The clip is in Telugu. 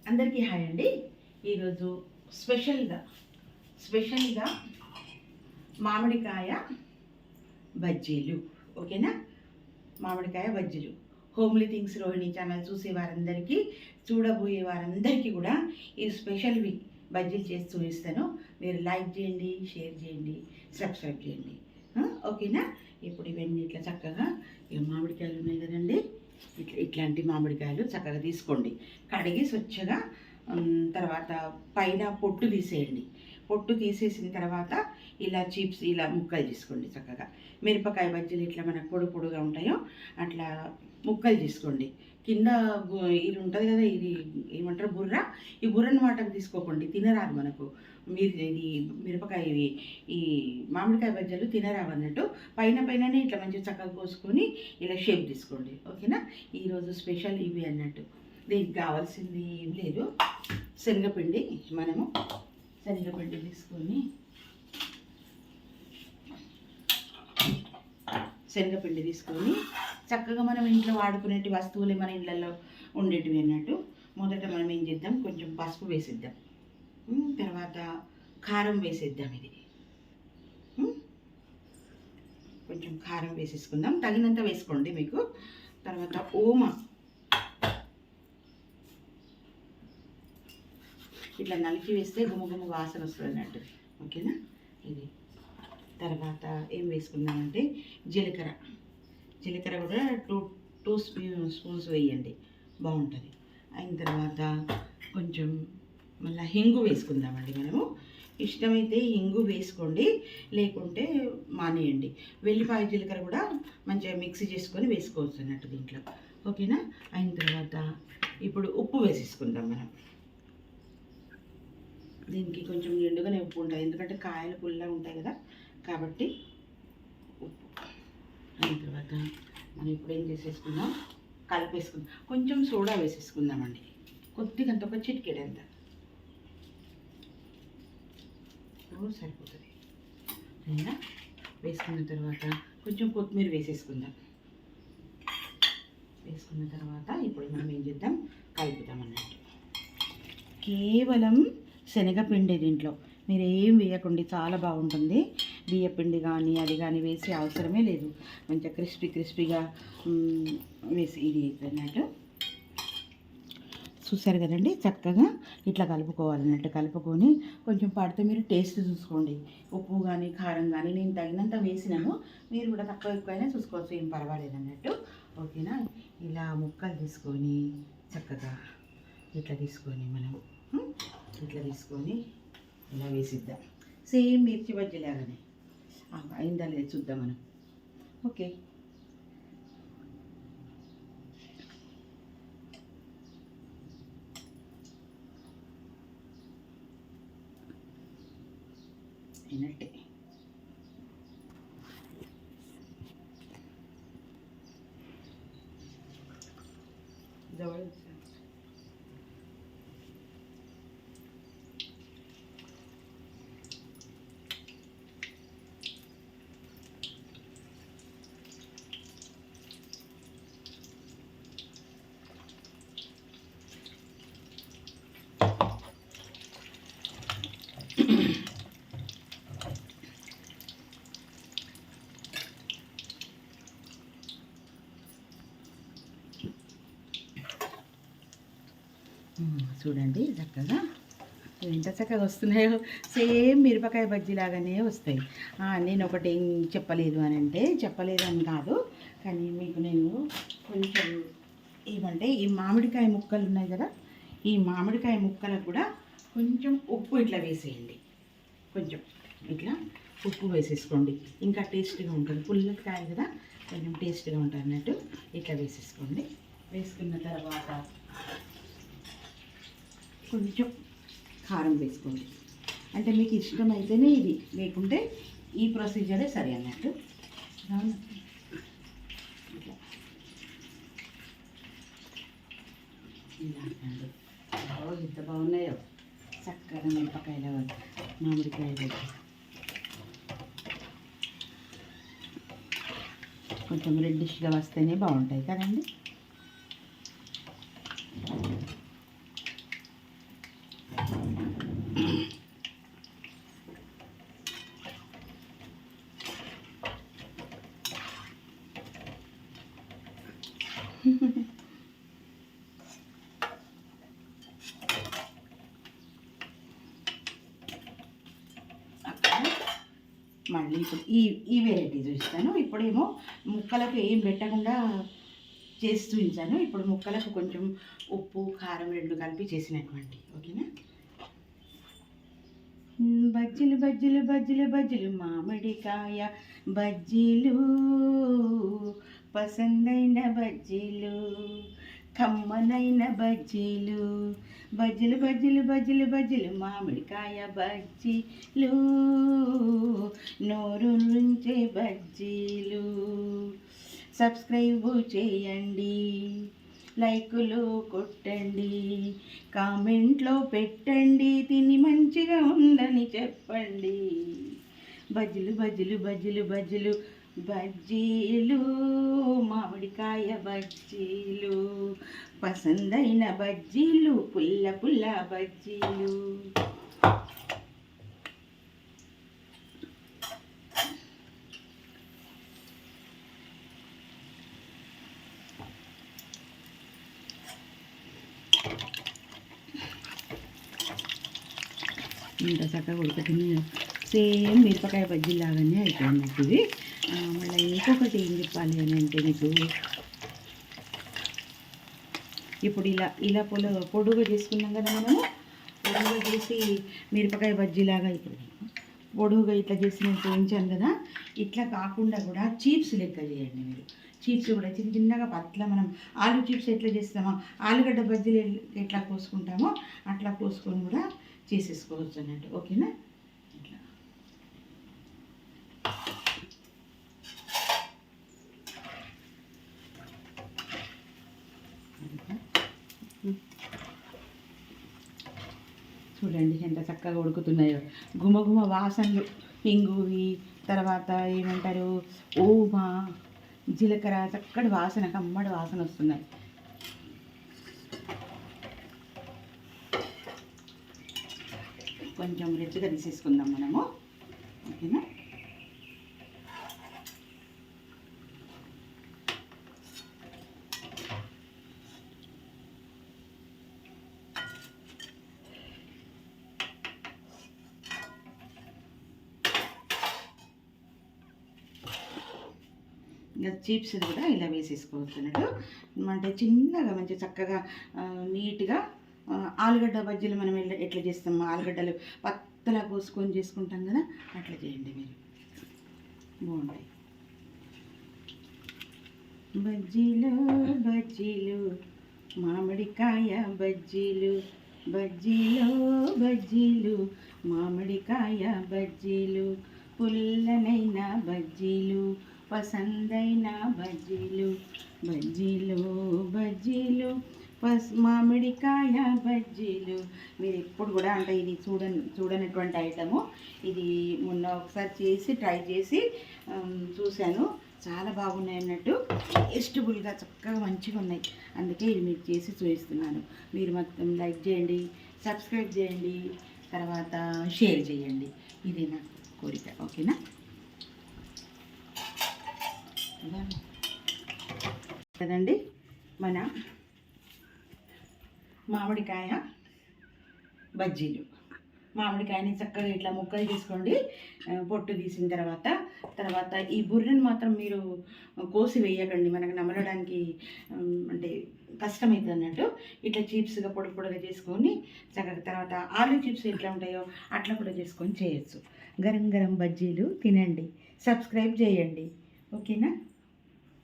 అందరికీ హాయ్ అండి. ఈరోజు స్పెషల్గా మామిడికాయ బజ్జీలు. ఓకేనా? మామిడికాయ బజ్జీలు హోమ్లీ థింగ్స్ రోహిణి ఛానల్ చూసే వారందరికీ, చూడబోయే వారందరికీ కూడా ఈ స్పెషల్వి బజ్జీలు చేసి చూపిస్తాను. మీరు లైక్ చేయండి, షేర్ చేయండి, సబ్స్క్రైబ్ చేయండి. ఓకేనా? ఇప్పుడు ఇవన్నీ ఇట్లా చక్కగా మామిడికాయలు ఉన్నాయి కదండి, ఇట్లాంటి మామిడికాయలు చక్కగా తీసుకోండి. కడిగి స్వచ్ఛగా తర్వాత పైన పొట్టు తీసేయండి. పొట్టు తీసేసిన తర్వాత ఇలా చిప్స్ ఇలా ముక్కలు తీసుకోండి. చక్కగా మిరపకాయ బజ్జీలు ఇట్లా మనకు పొడుగా ఉంటాయో అట్లా ముక్కలు తీసుకోండి. కింద ఇది ఉంటుంది కదా, ఇది ఏమంటారు బుర్ర, ఈ బుర్రను వాటకు తీసుకోకండి, తినరాదు మనకు. మీరు ఇది మిరపకాయ ఈ మామిడికాయ బజ్జీలు తినరావు అన్నట్టు. పైననే ఇట్లా మంచిగా చక్కగా కోసుకొని ఇలా షేప్ తీసుకోండి. ఓకేనా? ఈరోజు స్పెషల్ ఇవి అన్నట్టు. దీనికి కావాల్సింది ఏం లేదు, శనగపిండి. మనము శనగపిండి తీసుకొని చక్కగా మనం ఇంట్లో వాడుకునేటి వస్తువులు మన ఇళ్ళల్లో ఉండేటివి అన్నట్టు. మొదట మనం ఏం చేద్దాం, కొంచెం పసుపు వేసిద్దాం, తర్వాత కారం వేసేద్దాం. ఇది కొంచెం కారం వేసేసుకుందాం, తగినంత వేసుకోండి మీకు. తర్వాత ఓమ ఇట్లా నలిపి వేస్తే గుమగుమ వాసన వస్తుంది అన్నట్టు. ఓకేనా? ఇది తర్వాత ఏం వేసుకుందామంటే జీలకర్ర కూడా టూ స్పూన్స్ వేయండి, బాగుంటుంది. అయిన తర్వాత కొంచెం మళ్ళీ హింగు వేసుకుందామండి. మనము ఇష్టమైతే హింగు వేసుకోండి, లేకుంటే మానేయండి. వెల్లిపాయ జీలకర్ర కూడా మంచిగా మిక్సీ చేసుకొని వేసుకోవచ్చు అన్నట్టు దీంట్లో. ఓకేనా? అయిన తర్వాత ఇప్పుడు ఉప్పు వేసేసుకుందాం మనం. దీనికి కొంచెం ఎండుగానే ఉప్పు ఉంటుంది, ఎందుకంటే కాయలు పుల్లగా ఉంటాయి కదా, కాబట్టి ఉప్పు. అయిన తర్వాత మనం ఇప్పుడు ఏం చేసేసుకుందాం, కలిపేసుకుందాం. కొంచెం సోడా వేసేసుకుందామండి, కొద్దిగా అంత, ఒక చిటికెడంత సరిపోతుంది. అయినా వేసుకున్న తర్వాత కొంచెం కొత్తిమీర వేసేసుకుందాం. వేసుకున్న తర్వాత ఇప్పుడు మనం ఏం చేద్దాం, కలుపుదాం అన్నట్టు. కేవలం శనగపిండి, దీంట్లో మీరు ఏం వేయకండి, చాలా బాగుంటుంది. బియ్యపిండి కానీ అది కానీ వేసే అవసరమే లేదు. మంచిగా క్రిస్పీగా వేసి ఇది అన్నట్టు. చూసారు కదండి, చక్కగా ఇట్లా కలుపుకోవాలన్నట్టు. కలుపుకొని కొంచెం పడితే మీరు టేస్ట్ చూసుకోండి, ఉప్పు కానీ కారం కానీ. నేను తగినంత వేసినాను, మీరు కూడా తక్కువ ఎక్కువైనా చూసుకోవచ్చు, ఏం పర్వాలేదు అన్నట్టు. ఓకేనా? ఇలా ముక్కలు తీసుకొని చక్కగా ఇట్లా తీసుకొని మనం ఇట్లా తీసుకొని ఇలా వేసిద్దాం. సేమ్ మిర్చి బజ్జీలాగానే. అయిందా లేదు చూద్దాం మనం. ఓకే, అయినట్టే. చూడండి చక్కగా ఎంత చక్కగా వస్తున్నాయో, సేమ్ మిరపకాయ బజ్జీ లాగానే వస్తాయి. నేను ఒకటి ఏం చెప్పలేదు అని కాదు, కానీ మీకు నేను కొంచెం ఏమంటే ఈ మామిడికాయ ముక్కలు ఉన్నాయి కదా, ఈ మామిడికాయ ముక్కలకు కూడా కొంచెం ఉప్పు ఇట్లా వేసేయండి. కొంచెం ఇట్లా ఉప్పు వేసేసుకోండి, ఇంకా టేస్ట్గా ఉంటుంది. పుల్లకాయ కదా, కొంచెం టేస్ట్గా ఉంటుంది అన్నట్టు. ఇట్లా వేసేసుకోండి. వేసుకున్న తర్వాత కొంచెం కారం వేసుకోండి. అంటే మీకు ఇష్టమైతేనే ఇది, లేకుంటే ఈ ప్రొసీజరే సరే అన్నట్టు. ఇట్లా ఎంత బాగున్నాయో చక్కగా మిరపకాయలు, మామిడికాయలు. కొంచెం రెడ్డిష్గా వస్తేనే బాగుంటాయి కదండి. మళ్ళీ ఇప్పుడు ఈ వెరైటీ చూపిస్తాను. ఇప్పుడేమో ముక్కలకు ఏం పెట్టకుండా చేసి చూపించాను. ఇప్పుడు ముక్కలకు కొంచెం ఉప్పు కారం రెండు కలిపి చేసినటువంటి ఓకేనా. బజ్జీలు బజ్జీలు బజ్జీలు బజ్జీలు మామిడికాయ బజ్జీలు పసందైన బజ్జీలు కమ్మనైన బజ్జీలు బజ్జీలు బజ్జీలు బజ్జీలు బజ్జీలు మామిడికాయ బజ్జీలు నోరుంచే బజ్జీలు. సబ్స్క్రైబ్ చేయండి, లైకులు కొట్టండి, కామెంట్లో పెట్టండి, తిని మంచిగా ఉందని చెప్పండి. బజ్జీలు బజ్జీలు బజ్జీలు బజ్జీలు బజ్జీలు మామిడికాయ బజ్జీలు పసందైన బజ్జీలు పుల్ల పుల్ల బజ్జీలు. ఇంత చక్కగా ఉడకటిని సేమ్ మిరపకాయ బజ్జీలాగానే అయిపోయినట్టు ఇవి. మళ్ళీ ఇంకొకటి ఏం చెప్పాలి అని అంటే మీకు ఇప్పుడు ఇలా పొడుగా చేసుకున్నాం కదా మనము. పొడుగా చేసి మిరపకాయ బజ్జీలాగా ఇప్పుడు పొడుగా ఇట్లా చేసి చూపించాను కదా. ఇట్లా కాకుండా కూడా చీప్స్ లెక్క చేయండి మీరు. చీప్స్ కూడా చిన్న చిన్నగా పట్ల మనం ఆలు చిప్స్ ఎట్లా చేస్తామో ఆలుగడ్డ బజ్జీలు ఎట్లా కోసుకుంటామో అట్లా కోసుకొని కూడా చేసేసుకోవచ్చు అన్నట్టు ఓకేనా. ఇట్లా చూడండి ఎంత చక్కగా ఉడుకుతున్నాయో. గుమగుమ వాసనలు హింగువి తర్వాత ఏమంటారు ఓమా జీలకర్ర చక్కటి వాసన కమ్మడి వాసన వస్తున్నాయి. కొంచెం రెడ్గా తీసేసుకుందాం మనము ఓకేనా. ఇంకా చిప్స్ కూడా ఇలా వేసేసుకోవచ్చు అన్నట్టు. అంటే చిన్నగా మంచి చక్కగా నీట్గా ఆలుగడ్డ బజ్జీలు మనం ఎట్లా చేస్తాము ఆలుగడ్డలు పత్తలా కోసుకొని చేసుకుంటాం కదా అట్లా చేయండి మీరు, బాగుంటాయి. బజ్జీలు బజ్జీలు మామిడికాయ బజ్జీలు బజ్జీలు బజ్జీలు మామిడికాయ బజ్జీలు పుల్లనైన బజ్జీలు పసందైన బజ్జీలు బజ్జీలు బజ్జీలు మామిడికాయ బజ్జీలు. మీరు ఎప్పుడు కూడా అంటే ఇది చూడనటువంటి ఐటము. ఇది మొన్న ఒకసారి చేసి ట్రై చేసి చూశాను, చాలా బాగున్నాయి అన్నట్టు. టేస్టబుల్గా చక్కగా మంచిగా ఉన్నాయి. అందుకే ఇది మీకు చేసి చూపిస్తున్నాను. మీరు మొత్తం లైక్ చేయండి, సబ్స్క్రైబ్ చేయండి, తర్వాత షేర్ చేయండి. ఇదే నా కోరిక ఓకేనా. కదండి మన మామిడికాయ బజ్జీలు. మామిడికాయని చక్కగా ఇట్లా ముక్కలు తీసుకోండి, పొట్టు తీసిన తర్వాత ఈ బుర్రని మాత్రం మీరు కోసి వేయకండి, మనకు నమలడానికి అంటే కష్టమవుతుంది అన్నట్టు. ఇట్లా చిప్స్గా పొడి పొడిగా చేసుకొని చక్కగా తర్వాత ఆలు చిప్స్ ఎట్లా ఉంటాయో అట్లా కూడా చేసుకొని చేయొచ్చు. గరం గరం బజ్జీలు తినండి, సబ్స్క్రైబ్ చేయండి ఓకేనా.